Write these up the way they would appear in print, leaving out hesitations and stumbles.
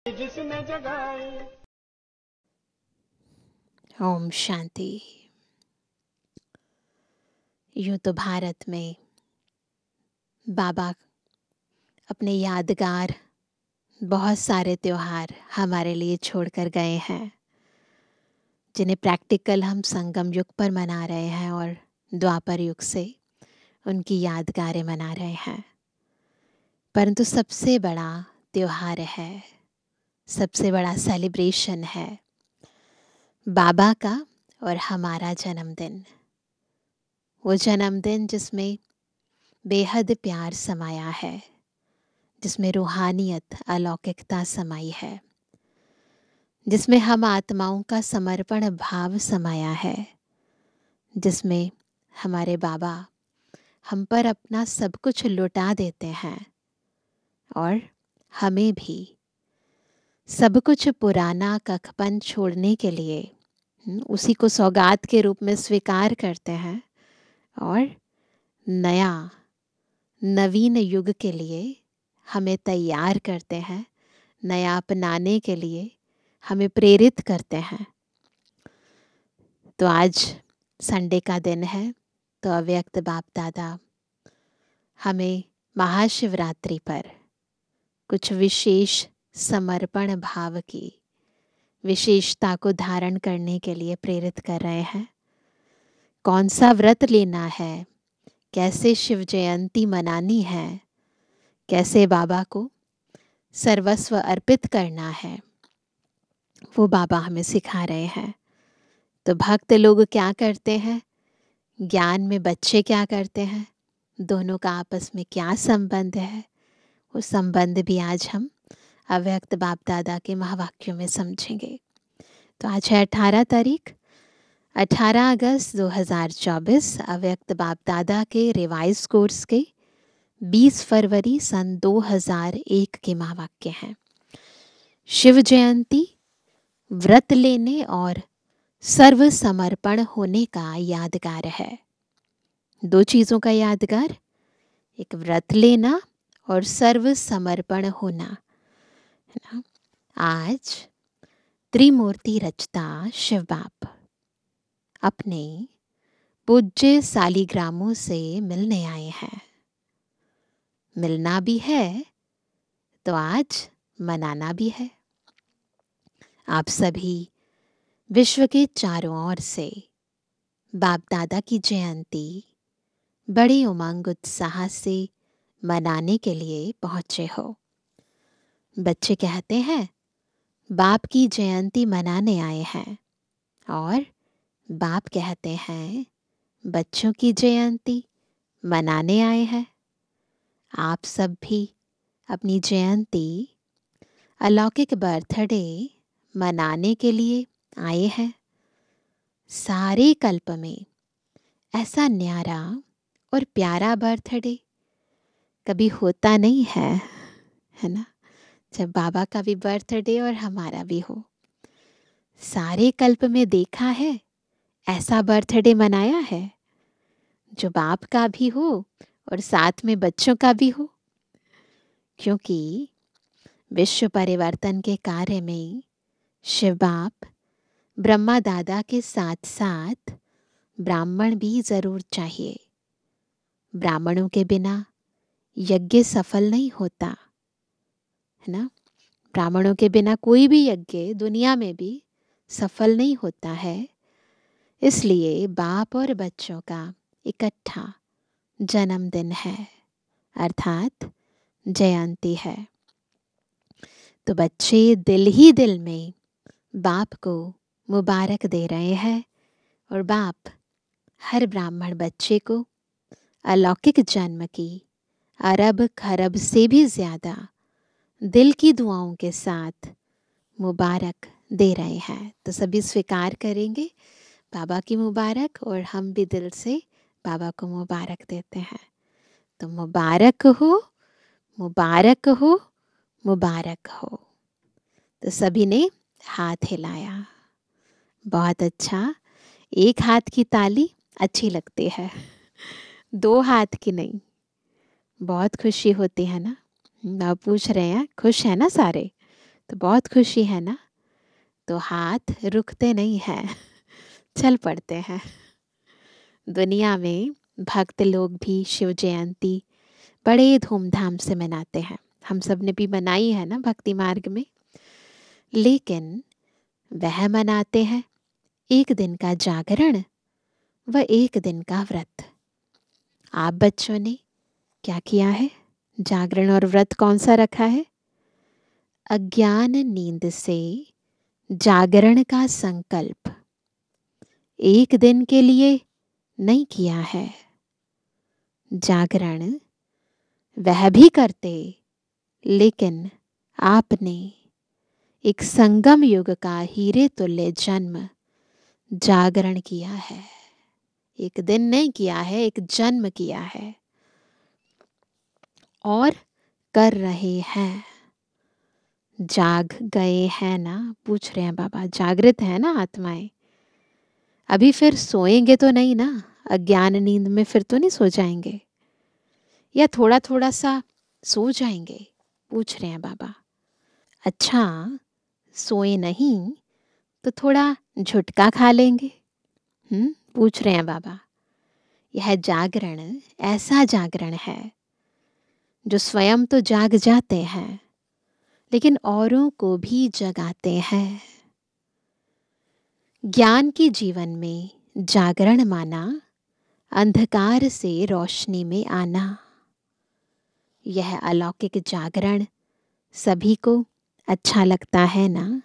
जिसने जगाए। ओम शांति। यूं तो भारत में बाबा अपने यादगार बहुत सारे त्योहार हमारे लिए छोड़कर गए हैं, जिन्हें प्रैक्टिकल हम संगम युग पर मना रहे हैं और द्वापर युग से उनकी यादगारें मना रहे हैं। परंतु सबसे बड़ा त्योहार है, सबसे बड़ा सेलिब्रेशन है बाबा का और हमारा जन्मदिन। वो जन्मदिन जिसमें बेहद प्यार समाया है, जिसमें रूहानियत अलौकिकता समाई है, जिसमें हम आत्माओं का समर्पण भाव समाया है, जिसमें हमारे बाबा हम पर अपना सब कुछ लुटा देते हैं और हमें भी सब कुछ पुराना कखपन छोड़ने के लिए उसी को सौगात के रूप में स्वीकार करते हैं और नया नवीन युग के लिए हमें तैयार करते हैं, नया अपनाने के लिए हमें प्रेरित करते हैं। तो आज संडे का दिन है, तो अव्यक्त बाप दादा हमें महाशिवरात्रि पर कुछ विशेष समर्पण भाव की विशेषता को धारण करने के लिए प्रेरित कर रहे हैं। कौन सा व्रत लेना है, कैसे शिव जयंती मनानी है, कैसे बाबा को सर्वस्व अर्पित करना है, वो बाबा हमें सिखा रहे हैं। तो भक्त लोग क्या करते हैं, ज्ञान में बच्चे क्या करते हैं, दोनों का आपस में क्या संबंध है, वो संबंध भी आज हम अव्यक्त बाप दादा के महावाक्यों में समझेंगे। तो आज है 18 तारीख, 18 अगस्त 2024, अव्यक्त बाप दादा के रिवाइज कोर्स के 20 फरवरी सन 2001 के महावाक्य हैं। शिव जयंती व्रत लेने और सर्व समर्पण होने का यादगार है। दो चीज़ों का यादगार, एक व्रत लेना और सर्व समर्पण होना, है ना। आज त्रिमूर्ति रचता शिव बाप अपने पूज्य सालिग्रामों से मिलने आए हैं। मिलना भी है तो आज मनाना भी है। आप सभी विश्व के चारों ओर से बाप दादा की जयंती बड़े उमंग उत्साह से मनाने के लिए पहुंचे हो। बच्चे कहते हैं बाप की जयंती मनाने आए हैं, और बाप कहते हैं बच्चों की जयंती मनाने आए हैं। आप सब भी अपनी जयंती, अलौकिक बर्थडे मनाने के लिए आए हैं। सारे कल्प में ऐसा न्यारा और प्यारा बर्थडे कभी होता नहीं है ना, जब बाबा का भी बर्थडे और हमारा भी हो। सारे कल्प में देखा है ऐसा बर्थडे मनाया है जो बाप का भी हो और साथ में बच्चों का भी हो, क्योंकि विश्व परिवर्तन के कार्य में शिव बाप ब्रह्मा दादा के साथ साथ ब्राह्मण भी जरूर चाहिए। ब्राह्मणों के बिना यज्ञ सफल नहीं होता, है ना। ब्राह्मणों के बिना कोई भी यज्ञ दुनिया में भी सफल नहीं होता है। इसलिए बाप और बच्चों का इकट्ठा जन्मदिन है, अर्थात जयंती है। तो बच्चे दिल ही दिल में बाप को मुबारक दे रहे हैं, और बाप हर ब्राह्मण बच्चे को अलौकिक जन्म की अरब खरब से भी ज़्यादा दिल की दुआओं के साथ मुबारक दे रहे हैं। तो सभी स्वीकार करेंगे बाबा की मुबारक, और हम भी दिल से बाबा को मुबारक देते हैं। तो मुबारक हो, मुबारक हो, मुबारक हो। तो सभी ने हाथ हिलाया, बहुत अच्छा। एक हाथ की ताली अच्छी लगती है, दो हाथ की नहीं। बहुत खुशी होती है ना। आप पूछ रहे हैं खुश है ना सारे, तो बहुत खुशी है ना, तो हाथ रुकते नहीं हैं, चल पड़ते हैं। दुनिया में भक्त लोग भी शिव जयंती बड़े धूमधाम से मनाते हैं। हम सब ने भी मनाई है ना भक्ति मार्ग में। लेकिन वह मनाते हैं एक दिन का जागरण व एक दिन का व्रत। आप बच्चों ने क्या किया है? जागरण और व्रत कौन सा रखा है? अज्ञान नींद से जागरण का संकल्प एक दिन के लिए नहीं किया है। जागरण वह भी करते, लेकिन आपने एक संगम युग का हीरे तुल्य जन्म जागरण किया है। एक दिन नहीं किया है, एक जन्म किया है और कर रहे हैं। जाग गए हैं ना? पूछ रहे हैं बाबा। जागृत है ना आत्माएं? अभी फिर सोएंगे तो नहीं ना? अज्ञान नींद में फिर तो नहीं सो जाएंगे, या थोड़ा थोड़ा सा सो जाएंगे? पूछ रहे हैं बाबा। अच्छा, सोए नहीं तो थोड़ा झुटका खा लेंगे? पूछ रहे हैं बाबा। यह जागरण ऐसा जागरण है जो स्वयं तो जाग जाते हैं, लेकिन औरों को भी जगाते हैं। ज्ञान के जीवन में जागरण माना अंधकार से रोशनी में आना। यह अलौकिक जागरण सभी को अच्छा लगता है ना?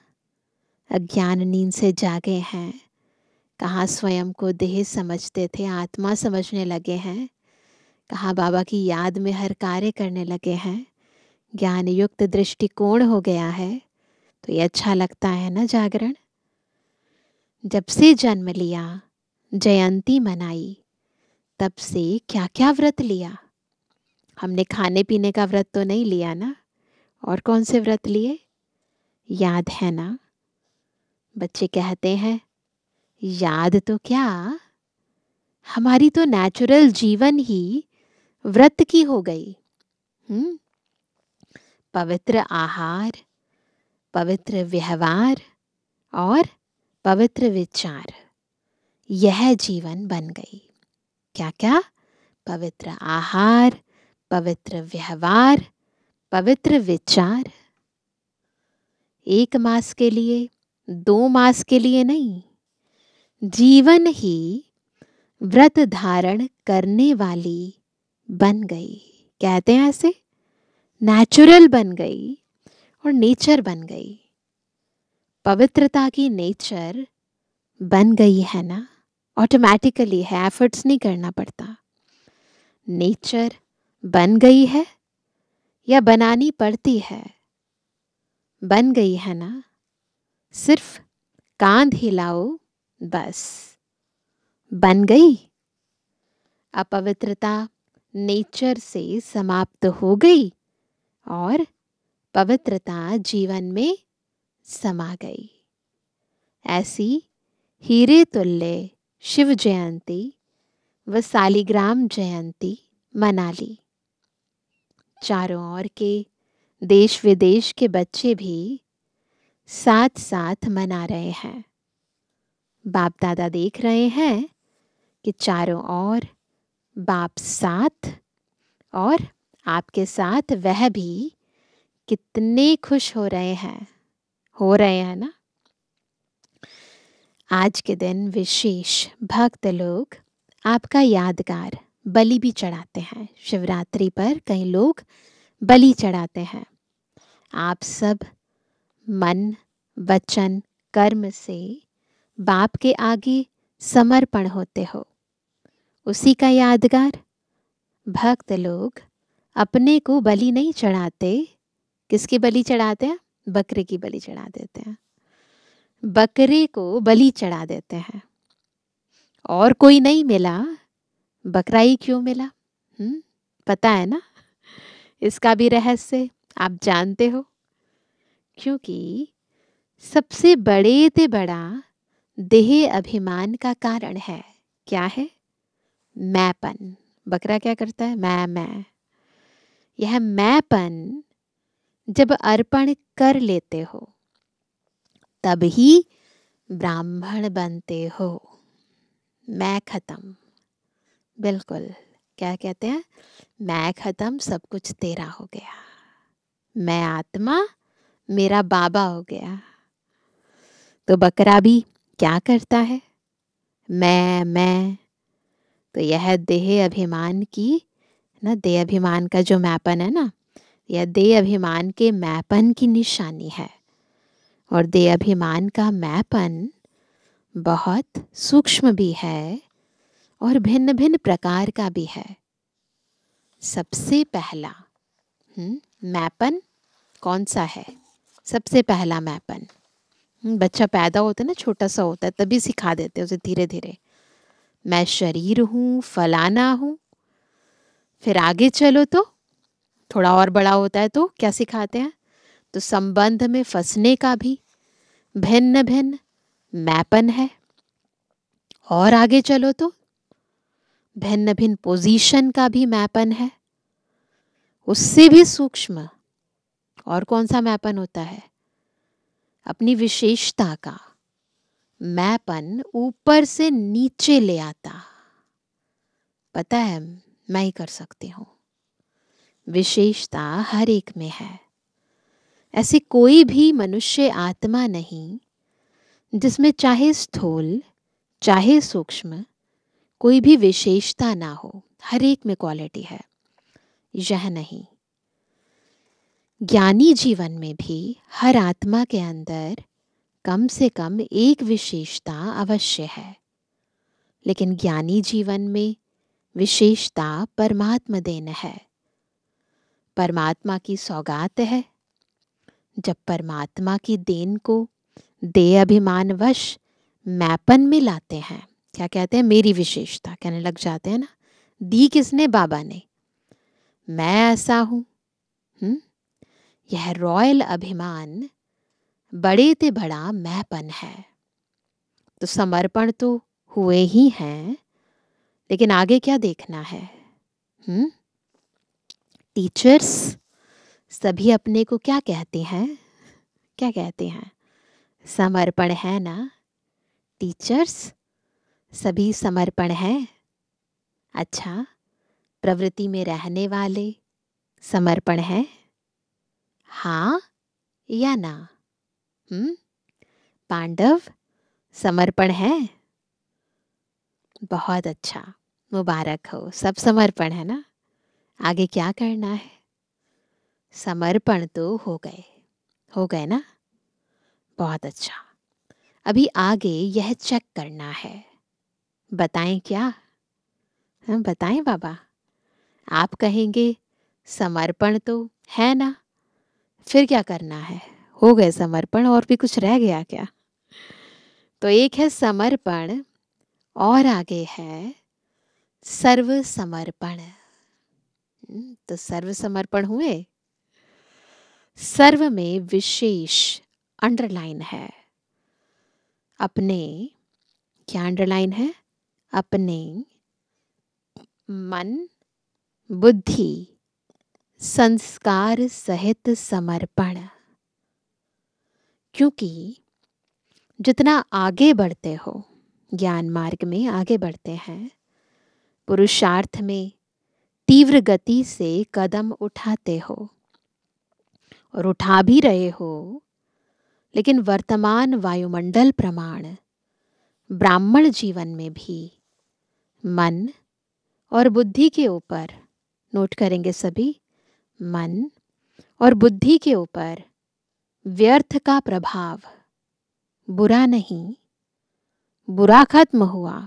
अज्ञान नींद से जागे हैं, कहाँ स्वयं को देह समझते थे, आत्मा समझने लगे हैं, कहाँ बाबा की याद में हर कार्य करने लगे हैं, ज्ञान युक्त दृष्टिकोण हो गया है। तो ये अच्छा लगता है ना जागरण? जब से जन्म लिया, जयंती मनाई, तब से क्या क्या व्रत लिया? हमने खाने पीने का व्रत तो नहीं लिया ना? और कौन से व्रत लिए? याद है ना? बच्चे कहते हैं याद तो क्या, हमारी तो नेचुरल जीवन ही व्रत की हो गई। पवित्र आहार, पवित्र व्यवहार और पवित्र विचार, यह जीवन बन गई। क्या क्या? पवित्र आहार, पवित्र व्यवहार, पवित्र विचार। 1 मास के लिए, 2 मास के लिए नहीं, जीवन ही व्रत धारण करने वाली बन गई। कहते हैं ऐसे, नेचुरल बन गई और नेचर बन गई। पवित्रता की नेचर बन गई है ना? ऑटोमेटिकली है, एफर्ट्स नहीं करना पड़ता। नेचर बन गई है या बनानी पड़ती है? बन गई है ना? सिर्फ कांध हिलाओ बस, बन गई। अपवित्रता नेचर से समाप्त हो गई और पवित्रता जीवन में समा गई। ऐसी हीरे तुल्य शिव जयंती व सालिग्राम जयंती मना ली। चारों ओर के देश विदेश के बच्चे भी साथ साथ मना रहे हैं। बाप दादा देख रहे हैं कि चारों ओर बाप साथ, और आपके साथ वह भी कितने खुश हो रहे हैं। हो रहे हैं ना? आज के दिन विशेष भक्त लोग आपका यादगार बलि भी चढ़ाते हैं। शिवरात्रि पर कई लोग बलि चढ़ाते हैं। आप सब मन, वचन, कर्म से बाप के आगे समर्पण होते हो। उसी का यादगार भक्त लोग अपने को बलि नहीं चढ़ाते। किसकी बलि चढ़ाते हैं? बकरे की बलि चढ़ा देते हैं। बकरे को बलि चढ़ा देते हैं। और कोई नहीं मिला, बकरा ही क्यों मिला? पता है ना इसका भी रहस्य? आप जानते हो? क्योंकि सबसे बड़े ते बड़ा देह अभिमान का कारण है। क्या है? मैंपन। बकरा क्या करता है? मैं। यह मैंपन जब अर्पण कर लेते हो तभी ब्राह्मण बनते हो। मैं खत्म, बिल्कुल। क्या कहते हैं? मैं खत्म, सब कुछ तेरा हो गया। मैं आत्मा, मेरा बाबा हो गया। तो बकरा भी क्या करता है? मैं। तो यह देह अभिमान की ना, देह अभिमान का जो मैपन है ना, यह देह अभिमान के मैपन की निशानी है। और देह अभिमान का मैपन बहुत सूक्ष्म भी है और भिन्न भिन्न प्रकार का भी है। सबसे पहला मैपन कौन सा है? सबसे पहला मैपन, बच्चा पैदा होता है ना, छोटा सा होता है, तभी सिखा देते हैं उसे धीरे धीरे। मैं शरीर हूँ, फलाना हूँ। फिर आगे चलो तो थोड़ा और बड़ा होता है तो क्या सिखाते हैं? तो संबंध में फंसने का भी भिन्न भिन्न मैपन है। और आगे चलो तो भिन्न भिन्न पोजीशन का भी मैपन है। उससे भी सूक्ष्म और कौन सा मैपन होता है? अपनी विशेषता का मैपन ऊपर से नीचे ले आता। पता है, मैं ही कर सकती हूँ। विशेषता हर एक में है। ऐसी कोई भी मनुष्य आत्मा नहीं जिसमें चाहे स्थूल चाहे सूक्ष्म कोई भी विशेषता ना हो। हर एक में क्वालिटी है। यह नहीं, ज्ञानी जीवन में भी हर आत्मा के अंदर कम से कम एक विशेषता अवश्य है। लेकिन ज्ञानी जीवन में विशेषता परमात्मा देन है, परमात्मा की सौगात है। जब परमात्मा की देन को देह अभिमानवश मैपन में लाते हैं, क्या कहते हैं? मेरी विशेषता कहने लग जाते हैं ना। दी किसने? बाबा ने। मैं ऐसा हूं। यह रॉयल अभिमान बड़े ते बड़ा मैपन है। तो समर्पण तो हुए ही हैं, लेकिन आगे क्या देखना है? टीचर्स सभी अपने को क्या कहते हैं? क्या कहते हैं? समर्पण है ना। टीचर्स सभी समर्पण है। अच्छा, प्रवृत्ति में रहने वाले समर्पण है? हाँ या ना? पांडव समर्पण है? बहुत अच्छा, मुबारक हो, सब समर्पण है ना। आगे क्या करना है? समर्पण तो हो गए ना। बहुत अच्छा। अभी आगे यह चेक करना है। बताएं क्या? हम बताएं बाबा? आप कहेंगे समर्पण तो है ना, फिर क्या करना है? हो गए समर्पण, और भी कुछ रह गया क्या? तो एक है समर्पण और आगे है सर्व समर्पण। तो सर्व समर्पण हुए। सर्व में विशेष अंडरलाइन है। अपने, क्या अंडरलाइन है? अपने मन, बुद्धि, संस्कार सहित समर्पण। क्योंकि जितना आगे बढ़ते हो, ज्ञान मार्ग में आगे बढ़ते हैं, पुरुषार्थ में तीव्र गति से कदम उठाते हो और उठा भी रहे हो, लेकिन वर्तमान वायुमंडल प्रमाण ब्राह्मण जीवन में भी मन और बुद्धि के ऊपर, नोट करेंगे सभी, मन और बुद्धि के ऊपर व्यर्थ का प्रभाव, बुरा नहीं, बुरा खत्म हुआ,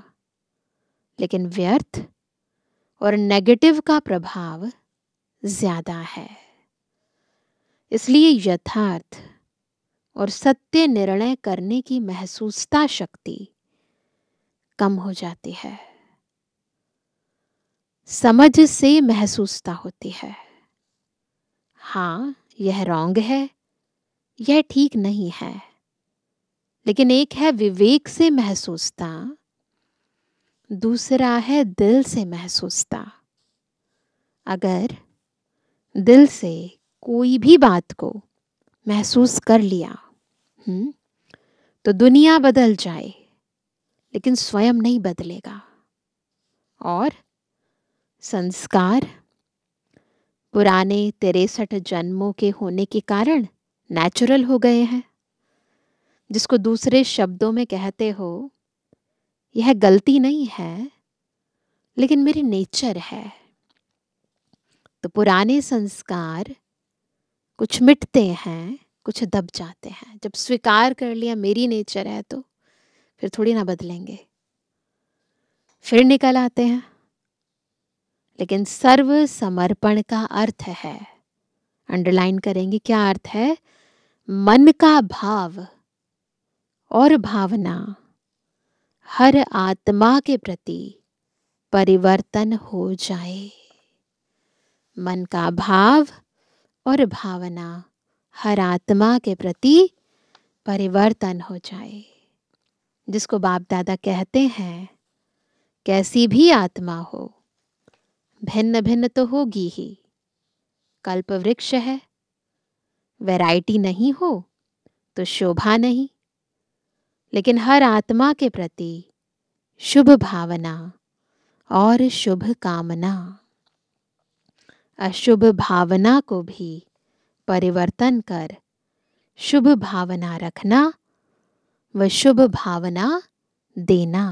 लेकिन व्यर्थ और नेगेटिव का प्रभाव ज्यादा है। इसलिए यथार्थ और सत्य निर्णय करने की महसूसता शक्ति कम हो जाती है। समझ से महसूसता होती है। हाँ, यह रॉन्ग है, यह ठीक नहीं है। लेकिन एक है विवेक से महसूसता, दूसरा है दिल से महसूसता। अगर दिल से कोई भी बात को महसूस कर लिया तो दुनिया बदल जाए लेकिन स्वयं नहीं बदलेगा। और संस्कार पुराने 63 जन्मों के होने के कारण नेचुरल हो गए हैं, जिसको दूसरे शब्दों में कहते हो यह गलती नहीं है लेकिन मेरी नेचर है। तो पुराने संस्कार कुछ मिटते हैं, कुछ दब जाते हैं। जब स्वीकार कर लिया मेरी नेचर है तो फिर थोड़ी ना बदलेंगे, फिर निकल आते हैं। लेकिन सर्व समर्पण का अर्थ है, अंडरलाइन करेंगे क्या अर्थ है, मन का भाव और भावना हर आत्मा के प्रति परिवर्तन हो जाए। मन का भाव और भावना हर आत्मा के प्रति परिवर्तन हो जाए, जिसको बाप दादा कहते हैं कैसी भी आत्मा हो भिन्न भिन्न तो होगी ही। कल्प वृक्ष है, वैरायटी नहीं हो तो शोभा नहीं। लेकिन हर आत्मा के प्रति शुभ भावना और शुभ कामना, अशुभ भावना को भी परिवर्तन कर शुभ भावना रखना व शुभ भावना देना।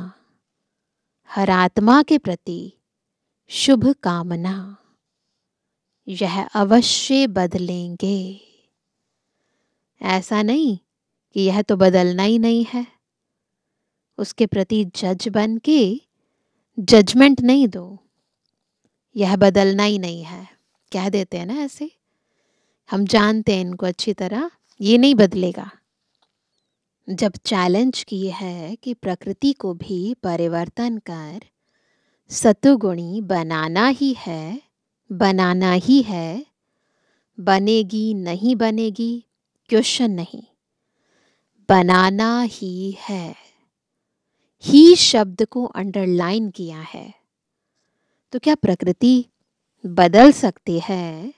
हर आत्मा के प्रति शुभ कामना, यह अवश्य बदलेंगे। ऐसा नहीं कि यह तो बदलना ही नहीं है, उसके प्रति जज बन के जजमेंट नहीं दो, यह बदलना ही नहीं है। कह देते हैं ना ऐसे, हम जानते हैं इनको अच्छी तरह, ये नहीं बदलेगा। जब चैलेंज की है कि प्रकृति को भी परिवर्तन कर सतुगुणी बनाना ही है, बनाना ही है, बनेगी नहीं बनेगी क्वेश्चन नहीं, बनाना ही है। ही शब्द को अंडरलाइन किया है। तो क्या प्रकृति बदल सकती है?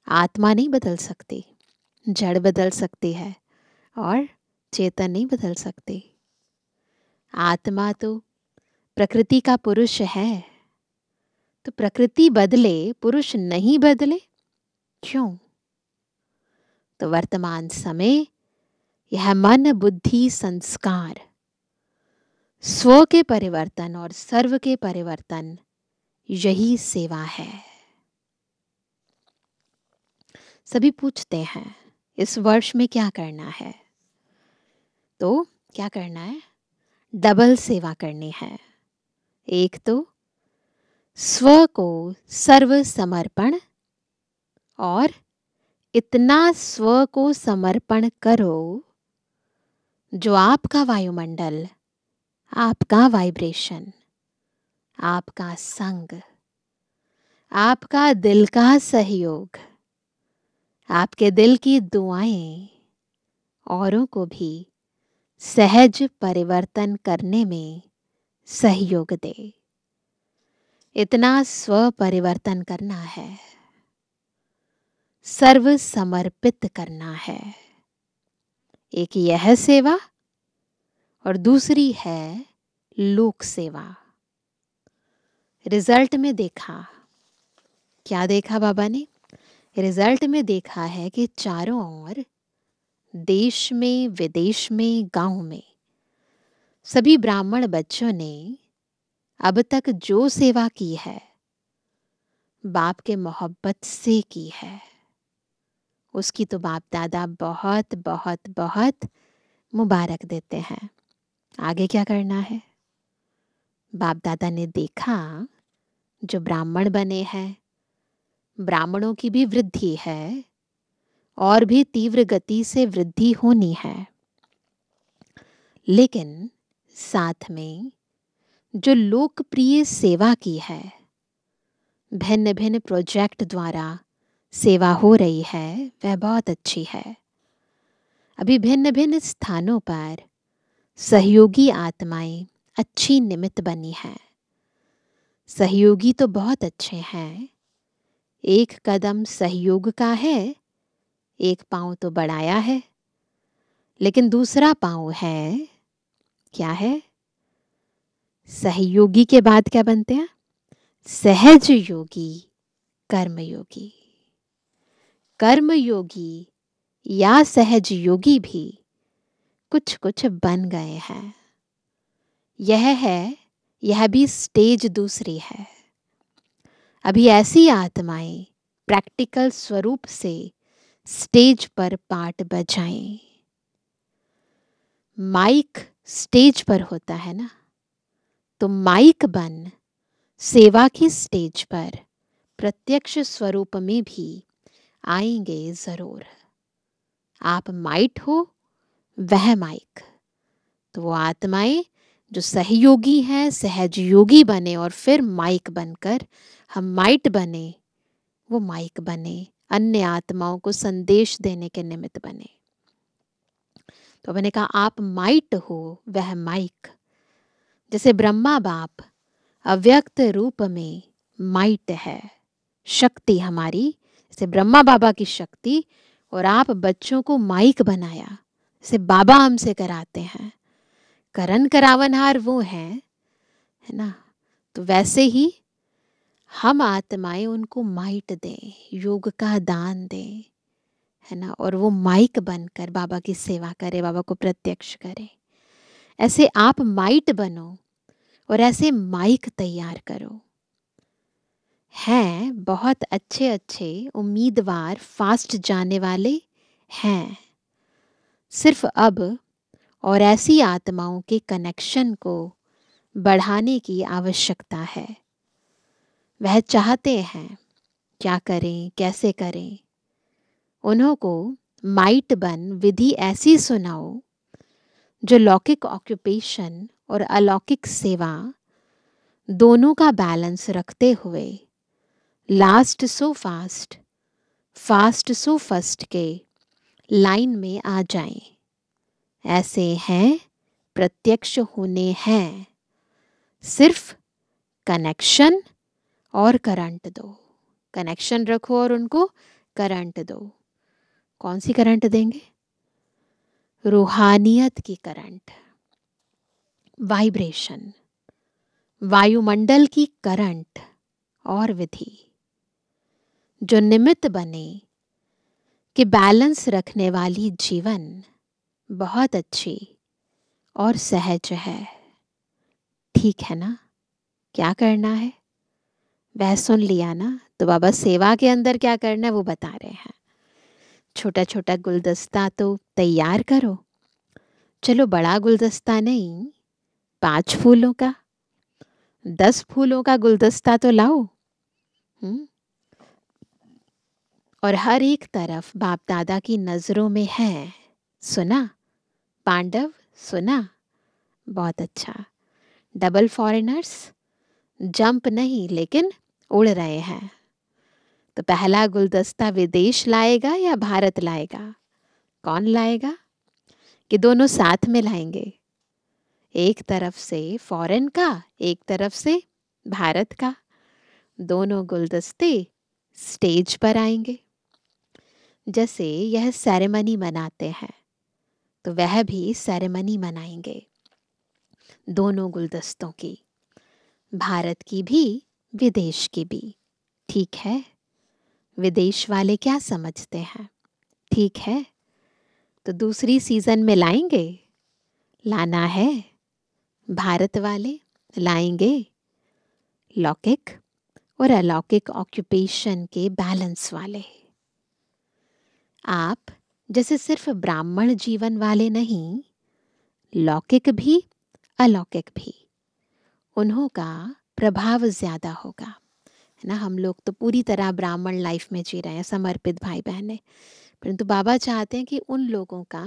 आत्मा नहीं बदल सकती, जड़ बदल सकती है और चेतन नहीं बदल सकती। आत्मा तो प्रकृति का पुरुष है, तो प्रकृति बदले पुरुष नहीं बदले क्यों? तो वर्तमान समय यह मन बुद्धि संस्कार स्व के परिवर्तन और सर्व के परिवर्तन, यही सेवा है। सभी पूछते हैं इस वर्ष में क्या करना है, तो क्या करना है, डबल सेवा करनी है। एक तो स्व को सर्व समर्पण, और इतना स्व को समर्पण करो जो आपका वायुमंडल, आपका वाइब्रेशन, आपका संग, आपका दिल का सहयोग, आपके दिल की दुआएं औरों को भी सहज परिवर्तन करने में सहयोग दे। इतना स्व परिवर्तन करना है, सर्व समर्पित करना है। एक यह सेवा और दूसरी है लोक सेवा। रिजल्ट में देखा, क्या देखा बाबा ने? रिजल्ट में देखा है कि चारों ओर देश में, विदेश में, गांव में सभी ब्राह्मण बच्चों ने अब तक जो सेवा की है बाप के मोहब्बत से की है, उसकी तो बाप दादा बहुत बहुत बहुत मुबारक देते हैं। आगे क्या करना है? बाप दादा ने देखा जो ब्राह्मण बने हैं, ब्राह्मणों की भी वृद्धि है और भी तीव्र गति से वृद्धि होनी है। लेकिन साथ में जो लोकप्रिय सेवा की है, भिन्न भिन्न प्रोजेक्ट द्वारा सेवा हो रही है, वह बहुत अच्छी है। अभी भिन्न भिन्न स्थानों पर सहयोगी आत्माएं अच्छी निमित्त बनी हैं। सहयोगी तो बहुत अच्छे हैं। एक कदम सहयोग का है एक पाँव तो बढ़ाया है, लेकिन दूसरा पाँव है, क्या है? सहयोगी के बाद क्या बनते हैं? सहज योगी, कर्मयोगी। कर्मयोगी या सहज योगी भी कुछ कुछ बन गए हैं। यह भी स्टेज दूसरी है। अभी ऐसी आत्माएं प्रैक्टिकल स्वरूप से स्टेज पर पाठ बजाएं। माइक स्टेज पर होता है ना, तो माइक बन सेवा की स्टेज पर प्रत्यक्ष स्वरूप में भी आएंगे जरूर। आप माइट हो, वह माइक। तो वो आत्माएं जो सहयोगी हैं, सहज योगी बने और फिर माइक बनकर हम माइट बने, वो माइक बने, अन्य आत्माओं को संदेश देने के निमित्त बने। तो मैंने कहा आप माइट हो, वह माइक। जैसे ब्रह्मा बाप अव्यक्त रूप में माइट है, शक्ति हमारी, जैसे ब्रह्मा बाबा की शक्ति, और आप बच्चों को माइक बनाया, जैसे बाबा हमसे कराते हैं, करन करावनहार वो हैं, है ना। तो वैसे ही हम आत्माएं उनको माइट दें, योग का दान दें, है ना, और वो माइक बनकर बाबा की सेवा करे, बाबा को प्रत्यक्ष करे। ऐसे आप माइट बनो और ऐसे माइक तैयार करो। हैं बहुत अच्छे अच्छे उम्मीदवार, फास्ट जाने वाले हैं। सिर्फ अब और ऐसी आत्माओं के कनेक्शन को बढ़ाने की आवश्यकता है। वह चाहते हैं क्या करें, कैसे करें। उन्हों को माइट बन विधि ऐसी सुनाओ जो लौकिक ऑक्यूपेशन और अलौकिक सेवा दोनों का बैलेंस रखते हुए last so fast, fast so first के लाइन में आ जाएं। ऐसे हैं, प्रत्यक्ष होने हैं। सिर्फ कनेक्शन और करंट दो, कनेक्शन रखो और उनको करंट दो। कौन सी करंट देंगे? रूहानियत की करंट, वाइब्रेशन, वायुमंडल की करंट और विधि जो निमित्त बने कि बैलेंस रखने वाली जीवन बहुत अच्छी और सहज है। ठीक है ना? क्या करना है वह सुन लिया ना। तो बाबा सेवा के अंदर क्या करना है वो बता रहे हैं। छोटा छोटा गुलदस्ता तो तैयार करो। चलो बड़ा गुलदस्ता नहीं, 5 फूलों का, 10 फूलों का गुलदस्ता तो लाओ। और हर एक तरफ बाप दादा की नजरों में है। सुना पांडव? सुना? बहुत अच्छा। डबल फॉरेनर्स, जंप नहीं लेकिन उड़ रहे हैं। तो पहला गुलदस्ता विदेश लाएगा या भारत लाएगा? कौन लाएगा? कि दोनों साथ में लाएंगे? एक तरफ से फॉरेन का, एक तरफ से भारत का, दोनों गुलदस्ते स्टेज पर आएंगे। जैसे यह सेरेमनी मनाते हैं तो वह भी सेरेमनी मनाएंगे, दोनों गुलदस्तों की, भारत की भी विदेश की भी। ठीक है? विदेश वाले क्या समझते हैं? ठीक है, तो दूसरी सीजन में लाएंगे, लाना है। भारत वाले लाएंगे लौकिक और अलौकिक ऑक्यूपेशन के बैलेंस वाले। आप जैसे सिर्फ ब्राह्मण जीवन वाले नहीं, लौकिक भी अलौकिक भी, उन्हों का प्रभाव ज्यादा होगा, है ना। हम लोग तो पूरी तरह ब्राह्मण लाइफ में जी रहे हैं, समर्पित भाई बहन, परंतु बाबा चाहते हैं कि उन लोगों का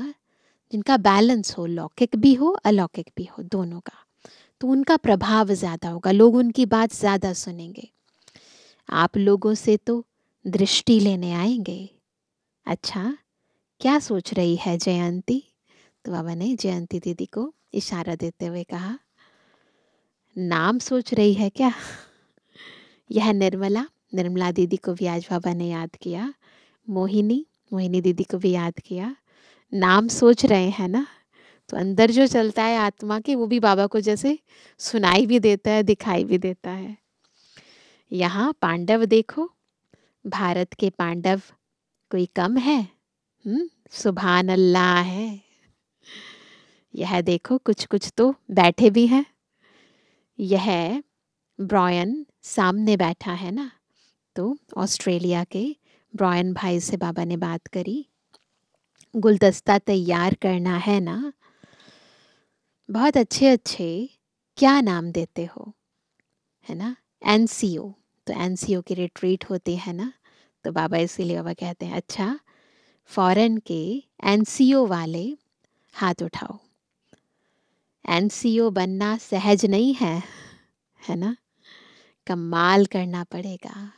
जिनका बैलेंस हो, लौकिक भी हो अलौकिक भी हो, दोनों का, तो उनका प्रभाव ज्यादा होगा, लोग उनकी बात ज्यादा सुनेंगे। आप लोगों से तो दृष्टि लेने आएंगे। अच्छा, क्या सोच रही है जयंती? तो बाबा ने जयंती दीदी को इशारा देते हुए कहा, नाम सोच रही है क्या? यह निर्मला, निर्मला दीदी को भी आज बाबा ने याद किया। मोहिनी, मोहिनी दीदी को भी याद किया। नाम सोच रहे हैं ना, तो अंदर जो चलता है आत्मा के, वो भी बाबा को जैसे सुनाई भी देता है, दिखाई भी देता है। यहाँ पांडव देखो, भारत के पांडव कोई कम है? सुभान अल्लाह है। यह देखो कुछ कुछ तो बैठे भी हैं। यह ब्रायन सामने बैठा है ना, तो ऑस्ट्रेलिया के ब्रायन भाई से बाबा ने बात करी। गुलदस्ता तैयार करना है ना, बहुत अच्छे अच्छे क्या नाम देते हो, है ना? एनसीओ, तो एनसीओ की रिट्रीट होती है ना, तो बाबा इसीलिए बाबा कहते हैं अच्छा फॉरेन के एनसीओ वाले हाथ उठाओ। एनसीओ बनना सहज नहीं है ना? कमाल करना पड़ेगा।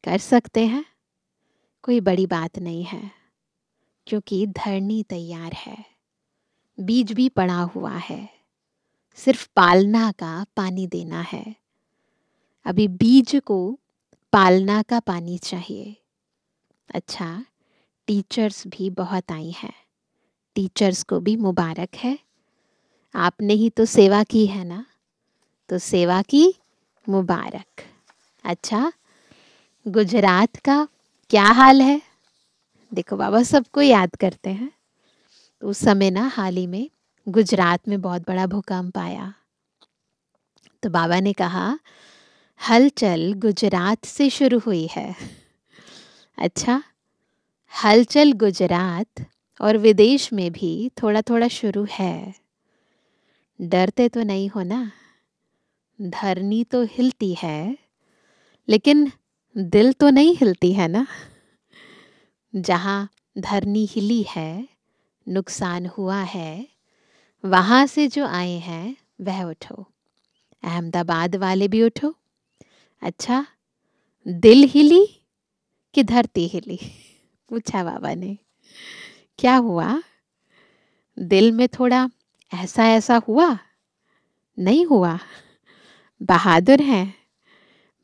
कर सकते हैं, कोई बड़ी बात नहीं है, क्योंकि धरनी तैयार है, बीज भी पड़ा हुआ है, सिर्फ पालना का पानी देना है। अभी बीज को पालना का पानी चाहिए। अच्छा, टीचर्स भी बहुत आई हैं, टीचर्स को भी मुबारक है। आपने ही तो सेवा की है ना, तो सेवा की मुबारक। अच्छा, गुजरात का क्या हाल है? देखो बाबा सबको याद करते हैं। तो उस समय ना हाल ही में गुजरात में बहुत बड़ा भूकंप आया, तो बाबा ने कहा हलचल गुजरात से शुरू हुई है। अच्छा, हलचल गुजरात और विदेश में भी थोड़ा थोड़ा शुरू है। डरते तो नहीं हो ना? धरनी तो हिलती है, लेकिन दिल तो नहीं हिलती है ना? जहाँ धरनी हिली है, नुकसान हुआ है, वहाँ से जो आए हैं वह उठो। अहमदाबाद वाले भी उठो। अच्छा, दिल हिली कि धरती हिली? पूछा बाबा ने। क्या हुआ? दिल में थोड़ा ऐसा ऐसा हुआ? नहीं हुआ? बहादुर हैं।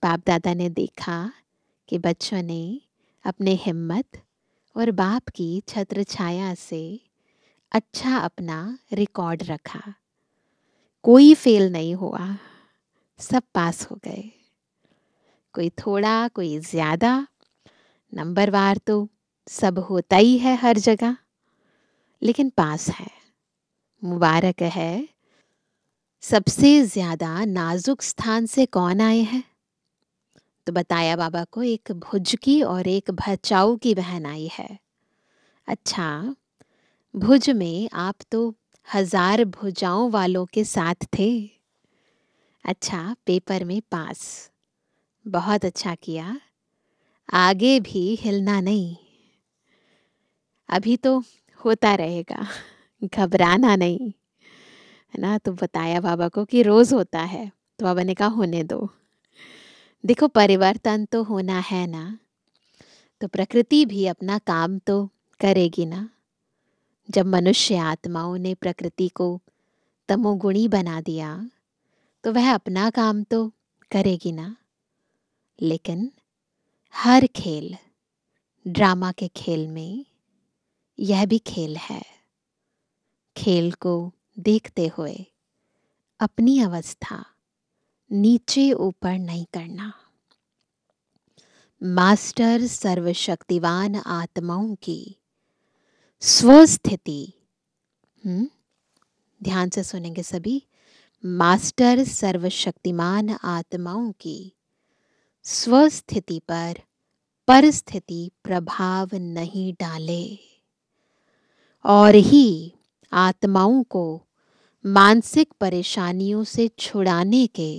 बाप दादा ने देखा कि बच्चों ने अपने हिम्मत और बाप की छत्र छाया से अच्छा अपना रिकॉर्ड रखा। कोई फेल नहीं हुआ, सब पास हो गए। कोई थोड़ा, कोई ज़्यादा, नंबरवार तो सब होता ही है हर जगह, लेकिन पास है, मुबारक है। सबसे ज़्यादा नाजुक स्थान से कौन आए हैं? तो बताया बाबा को एक भुज की और एक भचाऊ की बहन आई है। अच्छा, भुज में आप तो 1000 भुजाओं वालों के साथ थे। अच्छा, पेपर में पास, बहुत अच्छा किया। आगे भी हिलना नहीं, अभी तो होता रहेगा, घबराना नहीं, है ना? तो बताया बाबा को कि रोज होता है, तो बाबा ने कहा होने दो। देखो परिवर्तन तो होना है ना, तो प्रकृति भी अपना काम तो करेगी ना। जब मनुष्य आत्माओं ने प्रकृति को तमोगुणी बना दिया, तो वह अपना काम तो करेगी ना। लेकिन हर खेल, ड्रामा के खेल में यह भी खेल है। खेल को देखते हुए अपनी अवस्था नीचे ऊपर नहीं करना। मास्टर सर्वशक्तिवान आत्माओं की स्वस्थिति, ध्यान से सुनेंगे सभी। मास्टर सर्वशक्तिमान आत्माओं की स्वस्थिति पर परिस्थिति प्रभाव नहीं डाले, और ही आत्माओं को मानसिक परेशानियों से छुड़ाने के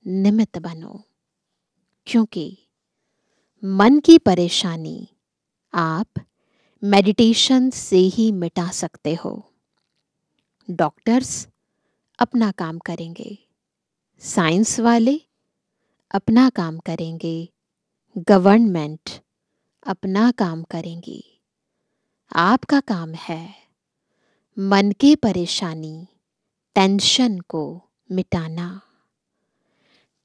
निमित्त बनो। क्योंकि मन की परेशानी आप मेडिटेशन से ही मिटा सकते हो। डॉक्टर्स अपना काम करेंगे, साइंस वाले अपना काम करेंगे, गवर्नमेंट अपना काम करेंगी। आपका काम है मन की परेशानी, टेंशन को मिटाना,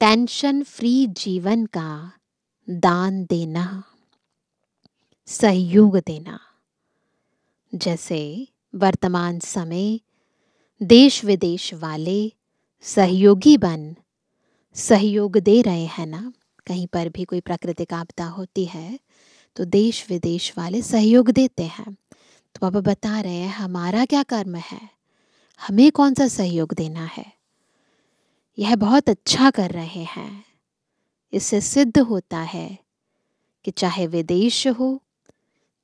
टेंशन फ्री जीवन का दान देना। सहयोग देना। जैसे वर्तमान समय देश विदेश वाले सहयोगी बन सहयोग दे रहे हैं ना। कहीं पर भी कोई प्राकृतिक आपदा होती है तो देश विदेश वाले सहयोग देते हैं। तो बाबा बता रहे हैं हमारा क्या कर्म है, हमें कौन सा सहयोग देना है। यह बहुत अच्छा कर रहे हैं। इससे सिद्ध होता है कि चाहे विदेश हो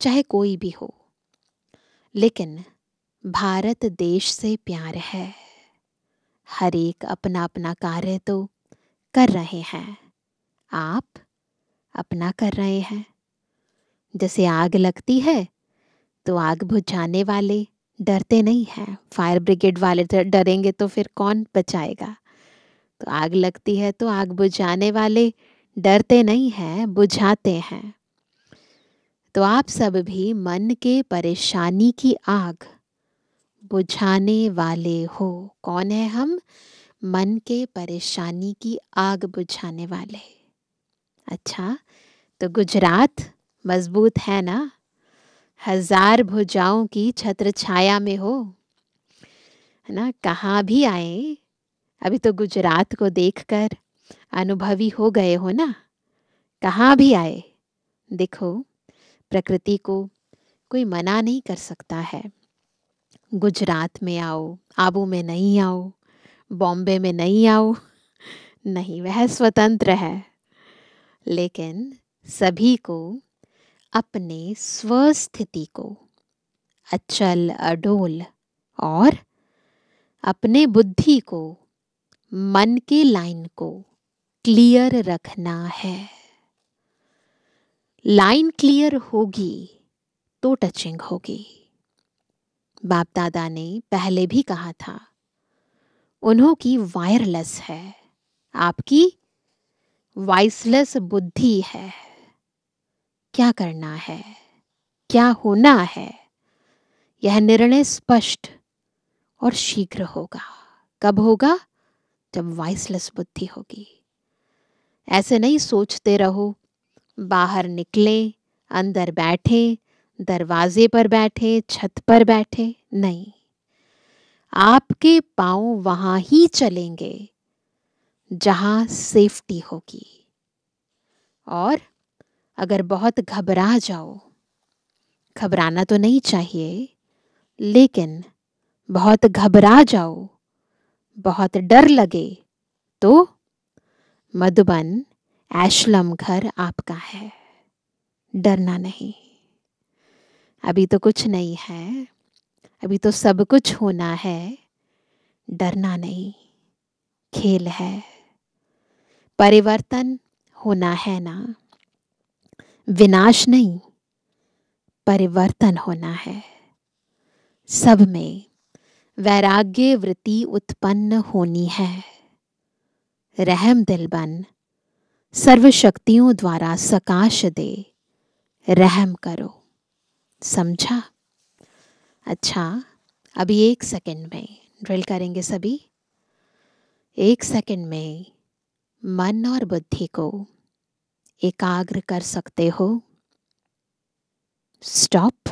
चाहे कोई भी हो, लेकिन भारत देश से प्यार है। हर एक अपना अपना कार्य तो कर रहे हैं। आप अपना कर रहे हैं। जैसे आग लगती है तो आग बुझाने वाले डरते नहीं हैं। फायर ब्रिगेड वाले डरेंगे तो फिर कौन बचाएगा। तो आग लगती है तो आग बुझाने वाले डरते नहीं हैं, बुझाते हैं। तो आप सब भी मन के परेशानी की आग बुझाने वाले हो। कौन है हम? मन के परेशानी की आग बुझाने वाले। अच्छा, तो गुजरात मजबूत है ना? 1000 भुजाओं की छत्र छाया में हो, है ना? कहाँ भी आए, अभी तो गुजरात को देखकर अनुभवी हो गए हो ना। कहाँ भी आए देखो, प्रकृति को कोई मना नहीं कर सकता है। गुजरात में आओ, आबू में नहीं आओ, बॉम्बे में नहीं आओ, नहीं, वह स्वतंत्र है। लेकिन सभी को अपने स्वस्थिति को अचल अडोल और अपने बुद्धि को, मन की लाइन को क्लियर रखना है। लाइन क्लियर होगी तो टचिंग होगी। बाप दादा ने पहले भी कहा था, उन्हों की वायरलेस है, आपकी वॉइसलेस बुद्धि है। क्या करना है, क्या होना है, यह निर्णय स्पष्ट और शीघ्र होगा। कब होगा? जब वॉइसलेस बुद्धि होगी। ऐसे नहीं सोचते रहो, बाहर निकले, अंदर बैठे, दरवाजे पर बैठे, छत पर बैठे, नहीं। आपके पांव वहां ही चलेंगे जहां सेफ्टी होगी। और अगर बहुत घबरा जाओ, घबराना तो नहीं चाहिए, लेकिन बहुत घबरा जाओ, बहुत डर लगे, तो मधुबन एशलम घर आपका है। डरना नहीं। अभी तो कुछ नहीं है, अभी तो सब कुछ होना है। डरना नहीं, खेल है। परिवर्तन होना है ना, विनाश नहीं, परिवर्तन होना है। सब में वैराग्य वृत्ति उत्पन्न होनी है। रहम दिल बन सर्व शक्तियों द्वारा सकाश दे, रहम करो। समझा? अच्छा, अभी 1 सेकंड में ड्रिल करेंगे सभी। 1 सेकंड में मन और बुद्धि को एकाग्र कर सकते हो। स्टॉप।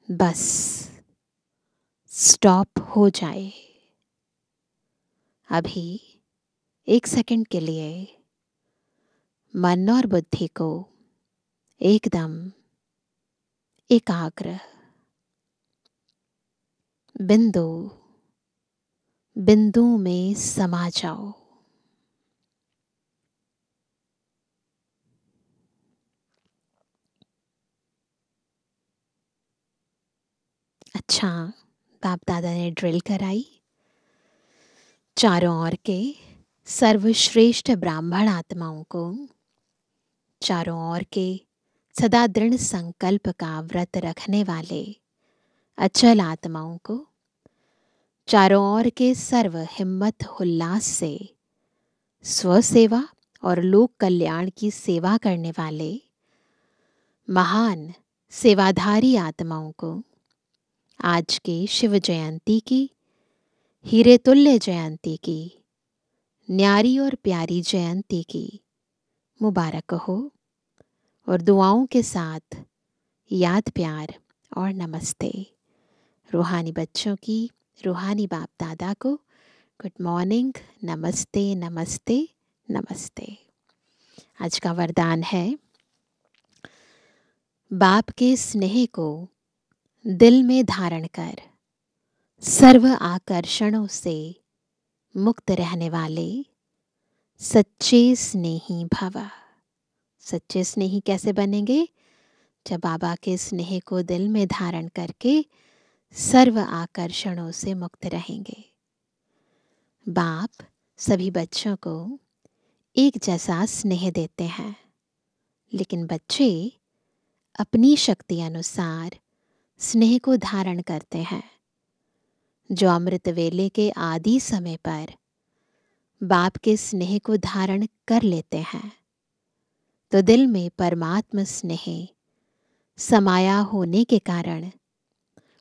बस स्टॉप हो जाए। अभी 1 सेकंड के लिए मन और बुद्धि को एकदम एकाग्र, बिंदु बिंदु में समा जाओ। अच्छा, बाप दादा ने ड्रिल कराई। चारों ओर के सर्वश्रेष्ठ ब्राह्मण आत्माओं को, चारों ओर के सदा दृढ़ संकल्प का व्रत रखने वाले अचल आत्माओं को, चारों ओर के सर्व हिम्मत उल्लास से स्वसेवा और लोक कल्याण की सेवा करने वाले महान सेवाधारी आत्माओं को आज के शिव जयंती की, हीरे तुल्य जयंती की, न्यारी और प्यारी जयंती की मुबारक हो। और दुआओं के साथ याद, प्यार और नमस्ते। रूहानी बच्चों की रूहानी बाप दादा को गुड मॉर्निंग, नमस्ते नमस्ते नमस्ते। आज का वरदान है, बाप के स्नेह को दिल में धारण कर सर्व आकर्षणों से मुक्त रहने वाले सच्चे स्नेही भव। सच्चे स्नेही कैसे बनेंगे? जब बाबा के स्नेह को दिल में धारण करके सर्व आकर्षणों से मुक्त रहेंगे। बाप सभी बच्चों को एक जैसा स्नेह देते हैं, लेकिन बच्चे अपनी शक्ति अनुसार स्नेह को धारण करते हैं। जो अमृत वेले के आदि समय पर बाप के स्नेह को धारण कर लेते हैं, तो दिल में परमात्मा स्नेह समाया होने के कारण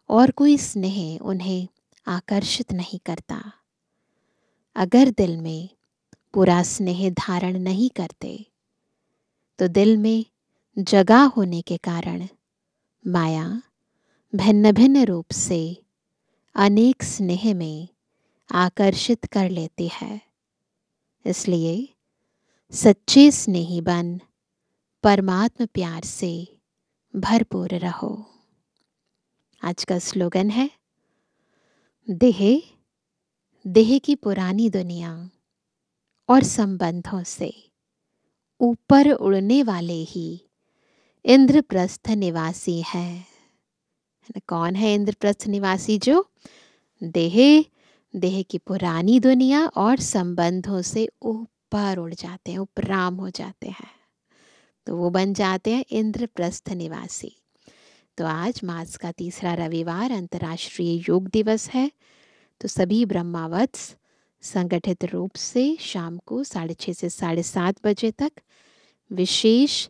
और कोई स्नेह उन्हें आकर्षित नहीं करता। अगर दिल में पूरा स्नेह धारण नहीं करते, तो दिल में जगह होने के कारण माया भिन्न भिन्न रूप से अनेक स्नेह में आकर्षित कर लेती है। इसलिए सच्चे स्नेही बन परमात्मा प्यार से भरपूर रहो। आज का स्लोगन है, देह की पुरानी दुनिया और संबंधों से ऊपर उड़ने वाले ही इंद्रप्रस्थ निवासी हैं। कौन है इंद्रप्रस्थ निवासी? जो देह की पुरानी दुनिया और संबंधों से ऊपर उड़ जाते हैं, उपराम हो जाते हैं, तो वो बन जाते हैं इंद्रप्रस्थ निवासी। तो आज मार्च का तीसरा रविवार अंतर्राष्ट्रीय योग दिवस है। तो सभी ब्रह्मावत्स संगठित रूप से शाम को 6:30 से 7:30 बजे तक विशेष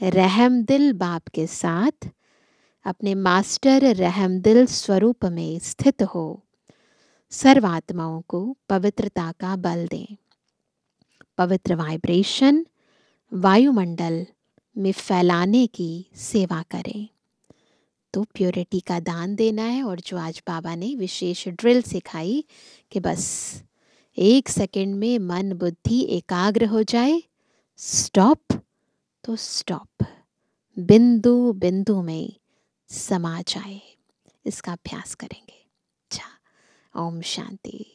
रहमदिल बाप के साथ अपने मास्टर रहमदिल स्वरूप में स्थित हो सर्वात्माओं को पवित्रता का बल दें। पवित्र वाइब्रेशन वायुमंडल में फैलाने की सेवा करें। तो प्योरिटी का दान देना है। और जो आज बाबा ने विशेष ड्रिल सिखाई कि बस 1 सेकंड में मन बुद्धि एकाग्र हो जाए, स्टॉप तो स्टॉप, बिंदु बिंदु में समा जाए, इसका अभ्यास करेंगे। अच्छा, ओम शांति।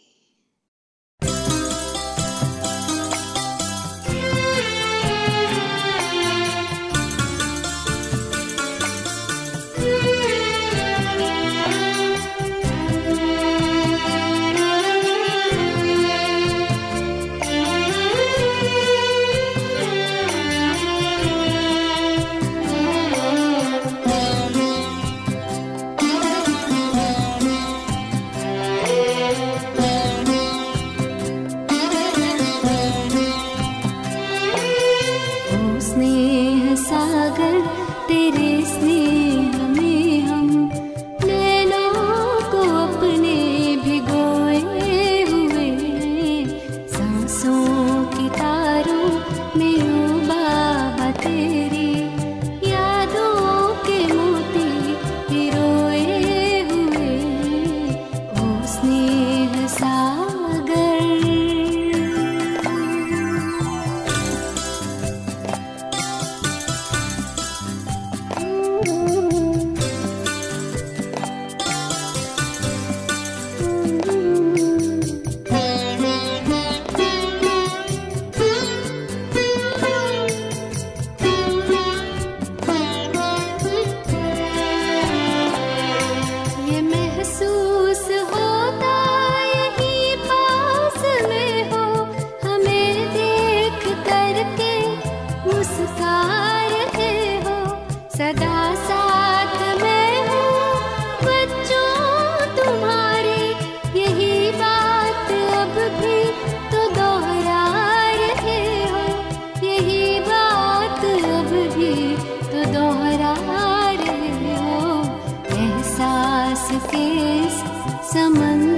समन